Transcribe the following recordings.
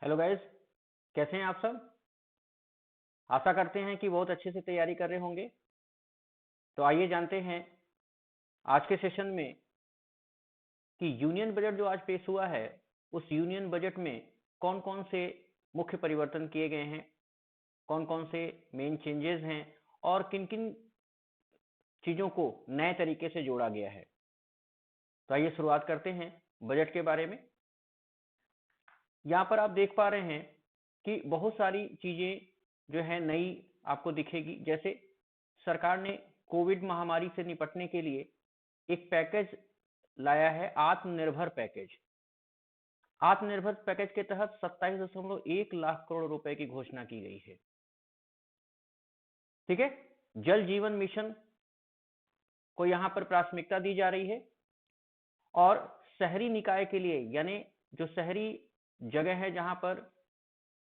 Hello guys, कैसे हैं आप सब। आशा करते हैं कि बहुत अच्छे से तैयारी कर रहे होंगे। तो आइए जानते हैं आज के सेशन में कि यूनियन बजट जो आज पेश हुआ है, उस यूनियन बजट में कौन कौन से मुख्य परिवर्तन किए गए हैं, कौन कौन से मेन चेंजेस हैं और किन किन चीज़ों को नए तरीके से जोड़ा गया है। तो आइए शुरुआत करते हैं बजट के बारे में। यहाँ पर आप देख पा रहे हैं कि बहुत सारी चीज़ें जो है नई आपको दिखेगी। जैसे सरकार ने कोविड महामारी से निपटने के लिए एक पैकेज लाया है, आत्मनिर्भर पैकेज। आत्मनिर्भर पैकेज के तहत 27.1 लाख करोड़ रुपए की घोषणा की गई है। ठीक है। जल जीवन मिशन को यहाँ पर प्राथमिकता दी जा रही है और शहरी निकाय के लिए, यानी जो शहरी जगह है जहां पर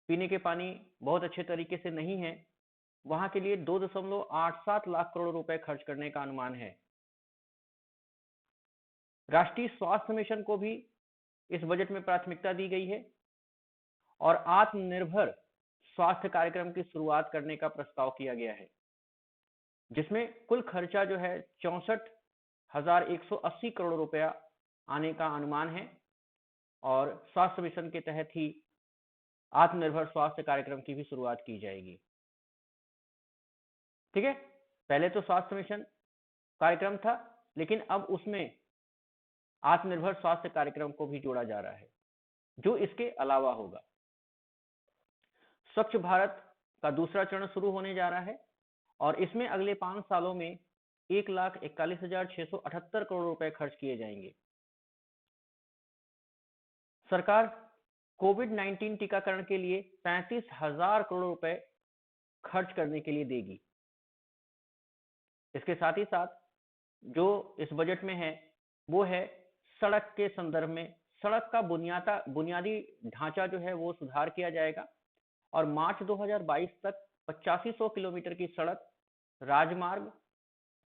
पीने के पानी बहुत अच्छे तरीके से नहीं है, वहां के लिए 2.87 लाख करोड़ रुपए खर्च करने का अनुमान है। राष्ट्रीय स्वास्थ्य मिशन को भी इस बजट में प्राथमिकता दी गई है और आत्मनिर्भर स्वास्थ्य कार्यक्रम की शुरुआत करने का प्रस्ताव किया गया है, जिसमें कुल खर्चा जो है 64,180 करोड़ रुपया आने का अनुमान है और स्वास्थ्य मिशन के तहत ही आत्मनिर्भर स्वास्थ्य कार्यक्रम की भी शुरुआत की जाएगी। ठीक है। पहले तो स्वास्थ्य मिशन कार्यक्रम था, लेकिन अब उसमें आत्मनिर्भर स्वास्थ्य कार्यक्रम को भी जोड़ा जा रहा है, जो इसके अलावा होगा। स्वच्छ भारत का दूसरा चरण शुरू होने जा रहा है और इसमें अगले 5 सालों में 1,41,678 करोड़ रुपए खर्च किए जाएंगे। सरकार कोविड-19 टीकाकरण के लिए 35,000 करोड़ रुपए खर्च करने के लिए देगी। इसके साथ ही साथ जो इस बजट में है वो है सड़क के संदर्भ में। सड़क का बुनियादी ढांचा जो है वो सुधार किया जाएगा और मार्च 2022 तक 8500 किलोमीटर की सड़क, राजमार्ग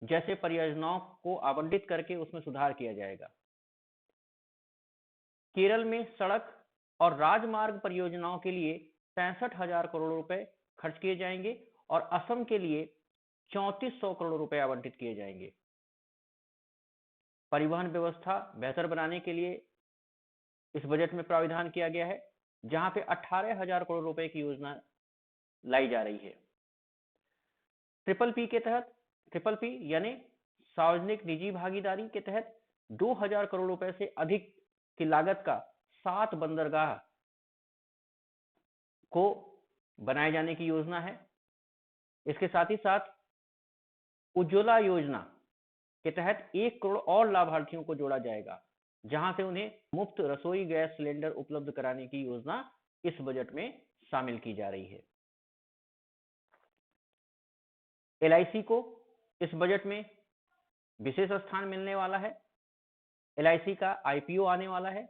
जैसे परियोजनाओं को आवंटित करके उसमें सुधार किया जाएगा। केरल में सड़क और राजमार्ग परियोजनाओं के लिए 65,000 करोड़ रुपए खर्च किए जाएंगे और असम के लिए 3400 करोड़ रुपए आवंटित किए जाएंगे। परिवहन व्यवस्था बेहतर बनाने के लिए इस बजट में प्राविधान किया गया है, जहां पे 18,000 करोड़ रुपए की योजना लाई जा रही है। ट्रिपल पी के तहत, ट्रिपल पी यानी सार्वजनिक निजी भागीदारी के तहत 2,000 करोड़ रुपए से अधिक की लागत का 7 बंदरगाह को बनाए जाने की योजना है। इसके साथ ही साथ उज्ज्वला योजना के तहत 1 करोड़ और लाभार्थियों को जोड़ा जाएगा, जहां से उन्हें मुफ्त रसोई गैस सिलेंडर उपलब्ध कराने की योजना इस बजट में शामिल की जा रही है। एलआईसी को इस बजट में विशेष स्थान मिलने वाला है। एलआईसी का आईपीओ आने वाला है।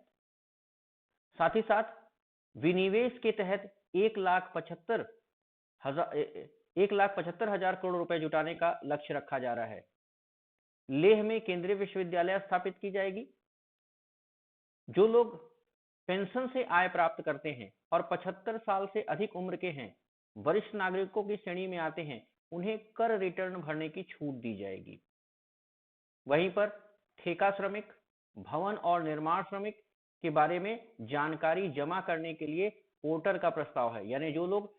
साथ ही साथ विनिवेश के तहत 1,75,000 करोड़ रुपए जुटाने का लक्ष्य रखा जा रहा है। लेह में केंद्रीय विश्वविद्यालय स्थापित की जाएगी। जो लोग पेंशन से आय प्राप्त करते हैं और 75 साल से अधिक उम्र के हैं, वरिष्ठ नागरिकों की श्रेणी में आते हैं, उन्हें कर रिटर्न भरने की छूट दी जाएगी। वहीं पर ठेका श्रमिक, भवन और निर्माण श्रमिक के बारे में जानकारी जमा करने के लिए पोर्टल का प्रस्ताव है, यानी जो लोग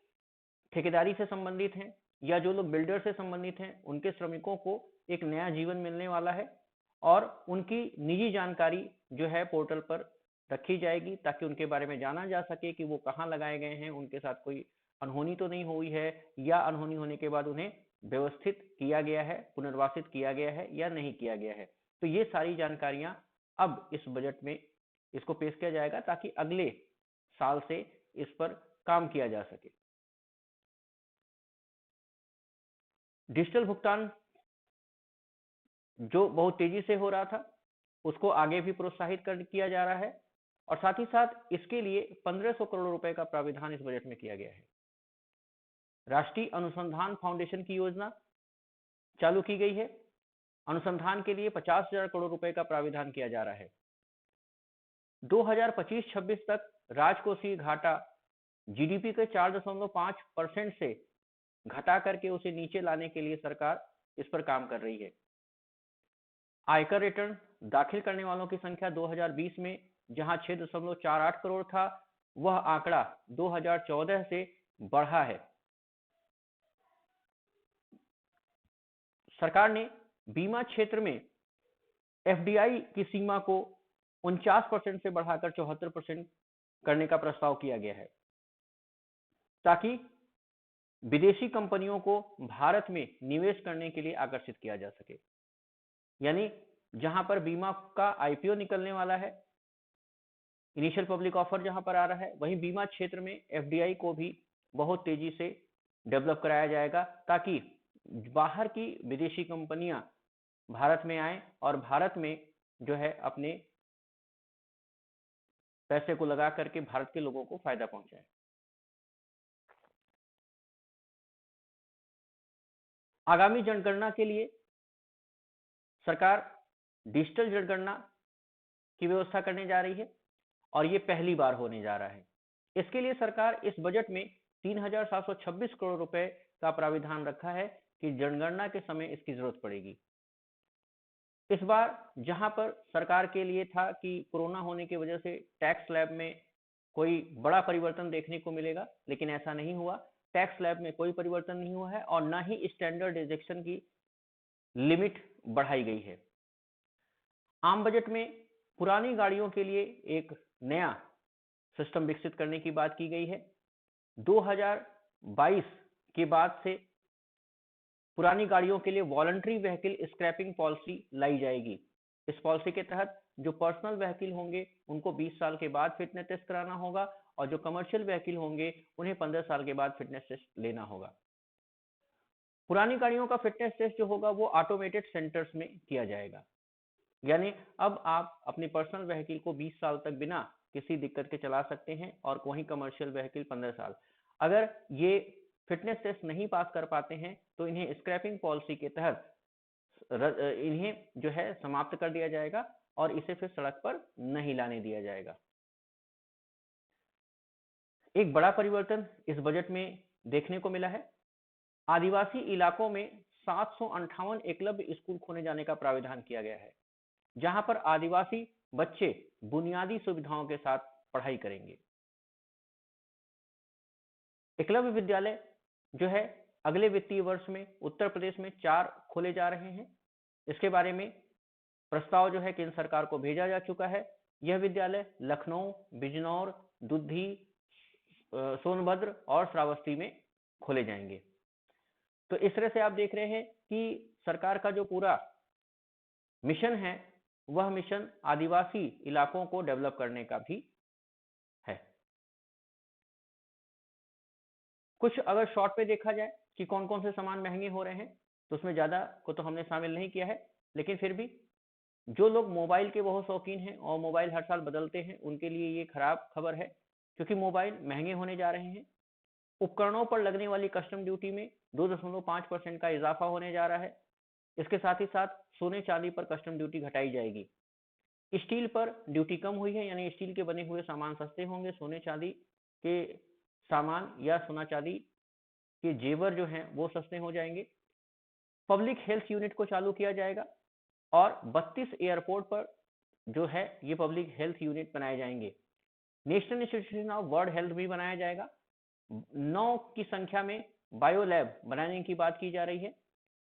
ठेकेदारी से संबंधित हैं या जो लोग बिल्डर से संबंधित हैं, उनके श्रमिकों को एक नया जीवन मिलने वाला है और उनकी निजी जानकारी जो है पोर्टल पर रखी जाएगी, ताकि उनके बारे में जाना जा सके कि वो कहाँ लगाए गए हैं, उनके साथ कोई अनहोनी तो नहीं हुई है या अनहोनी होने के बाद उन्हें व्यवस्थित किया गया है, पुनर्वासित किया गया है या नहीं किया गया है। तो ये सारी जानकारियां अब इस बजट में इसको पेश किया जाएगा, ताकि अगले साल से इस पर काम किया जा सके। डिजिटल भुगतान जो बहुत तेजी से हो रहा था, उसको आगे भी प्रोत्साहित किया जा रहा है और साथ ही साथ इसके लिए 1,500 करोड़ रुपए का प्राविधान इस बजट में किया गया है। राष्ट्रीय अनुसंधान फाउंडेशन की योजना चालू की गई है। अनुसंधान के लिए 50,000 करोड़ रुपए का प्राविधान किया जा रहा है। 2025-26 तक राजकोषीय घाटा जीडीपी के 4.5% से घटा करके उसे नीचे लाने के लिए सरकार इस पर काम कर रही है। आयकर रिटर्न दाखिल करने वालों की संख्या 2020 में जहां 6.48 करोड़ था, वह आंकड़ा 2014 से बढ़ा है। सरकार ने बीमा क्षेत्र में एफडीआई की सीमा को 49% से बढ़ाकर 74% करने का प्रस्ताव किया गया है, ताकि विदेशी कंपनियों को भारत में निवेश करने के लिए आकर्षित किया जा सके। यानी जहां पर बीमा का आईपीओ निकलने वाला है, इनिशियल पब्लिक ऑफर जहां पर आ रहा है, वहीं बीमा क्षेत्र में एफडीआई को भी बहुत तेजी से डेवलप कराया जाएगा, ताकि बाहर की विदेशी कंपनियां भारत में आए और भारत में जो है अपने पैसे को लगा करके भारत के लोगों को फायदा पहुंचाए। आगामी जनगणना के लिए सरकार डिजिटल जनगणना की व्यवस्था करने जा रही है और ये पहली बार होने जा रहा है। इसके लिए सरकार इस बजट में 3,726 करोड़ रुपए का प्राविधान रखा है कि जनगणना के समय इसकी जरूरत पड़ेगी। इस बार जहां पर सरकार के लिए था कि कोरोना होने की वजह से टैक्स स्लैब में कोई बड़ा परिवर्तन देखने को मिलेगा, लेकिन ऐसा नहीं हुआ। टैक्स स्लैब में कोई परिवर्तन नहीं हुआ है और ना ही स्टैंडर्ड डिडक्शन की लिमिट बढ़ाई गई है। आम बजट में पुरानी गाड़ियों के लिए एक नया सिस्टम विकसित करने की बात की गई है। 2022 के बाद से पुरानी गाड़ियों के लिए वॉलंटरी व्हीकल स्क्रैपिंग पॉलिसी लाई जाएगी। इस पॉलिसी के तहत जो पर्सनल व्हीकल होंगे उनको 20 साल के बाद फिटनेस टेस्ट कराना होगा और जो कमर्शियल व्हीकल होंगे उन्हें 15 साल के बाद फिटनेस टेस्ट लेना होगा। पुरानी गाड़ियों का फिटनेस टेस्ट जो होगा वो ऑटोमेटेड सेंटर्स में किया जाएगा। यानी अब आप अपनी पर्सनल व्हीकल को 20 साल तक बिना किसी दिक्कत के चला सकते हैं और वहीं कमर्शियल व्हीकल 15 साल। अगर ये फिटनेस टेस्ट नहीं पास कर पाते हैं तो इन्हें स्क्रैपिंग पॉलिसी के तहत इन्हें जो है समाप्त कर दिया जाएगा और इसे फिर सड़क पर नहीं लाने दिया जाएगा। एक बड़ा परिवर्तन इस बजट में देखने को मिला है। आदिवासी इलाकों में 758 एकलव्य स्कूल खोले जाने का प्राविधान किया गया है, जहां पर आदिवासी बच्चे बुनियादी सुविधाओं के साथ पढ़ाई करेंगे। एकलव्य विद्यालय जो है अगले वित्तीय वर्ष में उत्तर प्रदेश में 4 खोले जा रहे हैं। इसके बारे में प्रस्ताव जो है केंद्र सरकार को भेजा जा चुका है। यह विद्यालय लखनऊ, बिजनौर, दुद्धी, सोनभद्र और श्रावस्ती में खोले जाएंगे। तो इस तरह से आप देख रहे हैं कि सरकार का जो पूरा मिशन है वह मिशन आदिवासी इलाकों को डेवलप करने का भी है। कुछ अगर शॉर्ट पे देखा जाए कि कौन कौन से सामान महंगे हो रहे हैं, तो उसमें ज्यादा को तो हमने शामिल नहीं किया है, लेकिन फिर भी जो लोग मोबाइल के बहुत शौकीन हैं और मोबाइल हर साल बदलते हैं उनके लिए ये खराब खबर है, क्योंकि मोबाइल महंगे होने जा रहे हैं। उपकरणों पर लगने वाली कस्टम ड्यूटी में 2.5% का इजाफा होने जा रहा है। इसके साथ ही साथ सोने चांदी पर कस्टम ड्यूटी घटाई जाएगी। स्टील पर ड्यूटी कम हुई है, यानी स्टील के बने हुए सामान सस्ते होंगे। सोने चांदी के सामान या सोना चांदी के जेवर जो हैं वो सस्ते हो जाएंगे। पब्लिक हेल्थ यूनिट को चालू किया जाएगा और 32 एयरपोर्ट पर जो है ये पब्लिक हेल्थ यूनिट बनाए जाएंगे। National institution of world health भी बनाया जाएगा। 9 की संख्या में बायो लैब बनाने की बात की जा रही है।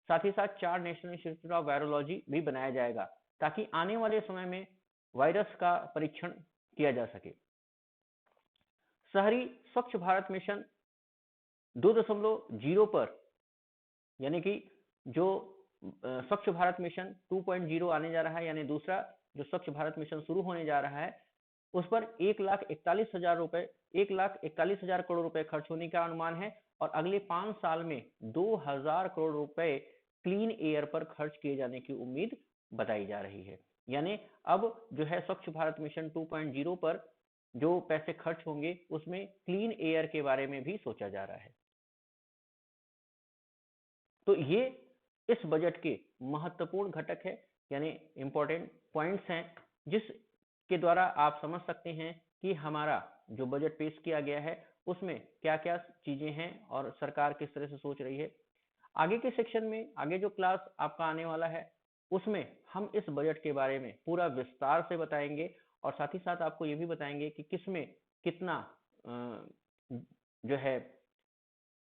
साथ ही साथ 4 नेशनल इंस्टीट्यूट ऑफ वायरोलॉजी भी बनाया जाएगा, ताकि आने वाले समय में वायरस का परीक्षण किया जा सके। शहरी स्वच्छ भारत मिशन 2.0 पर, यानी कि जो स्वच्छ भारत मिशन 2.0 आने जा रहा है, यानी दूसरा जो स्वच्छ भारत मिशन शुरू होने जा रहा है, उस पर 1,41,000 करोड़ रुपए खर्च होने का अनुमान है और अगले 5 साल में 2,000 करोड़ रुपए क्लीन एयर पर खर्च किए जाने की उम्मीद बताई जा रही है। यानी अब जो है स्वच्छ भारत मिशन 2.0 पर जो पैसे खर्च होंगे उसमें क्लीन एयर के बारे में भी सोचा जा रहा है। तो ये इस बजट के महत्वपूर्ण घटक है, यानी इंपॉर्टेंट पॉइंट्स हैं, जिसके द्वारा आप समझ सकते हैं कि हमारा जो बजट पेश किया गया है उसमें क्या क्या चीजें हैं और सरकार किस तरह से सोच रही है। आगे के सेक्शन में, आगे जो क्लास आपका आने वाला है उसमें हम इस बजट के बारे में पूरा विस्तार से बताएंगे और साथ ही साथ आपको ये भी बताएंगे कि किसमें कितना जो है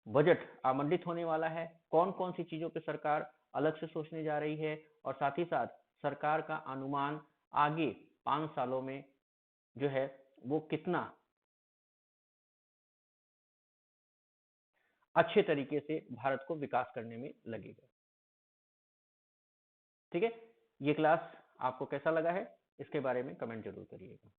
बजट आवंटित होने वाला है, कौन कौन सी चीजों पे सरकार अलग से सोचने जा रही है और साथ ही साथ सरकार का अनुमान आगे 5 सालों में जो है वो कितना अच्छे तरीके से भारत को विकास करने में लगेगा। ठीक है, ये क्लास आपको कैसा लगा है इसके बारे में कमेंट जरूर करिएगा।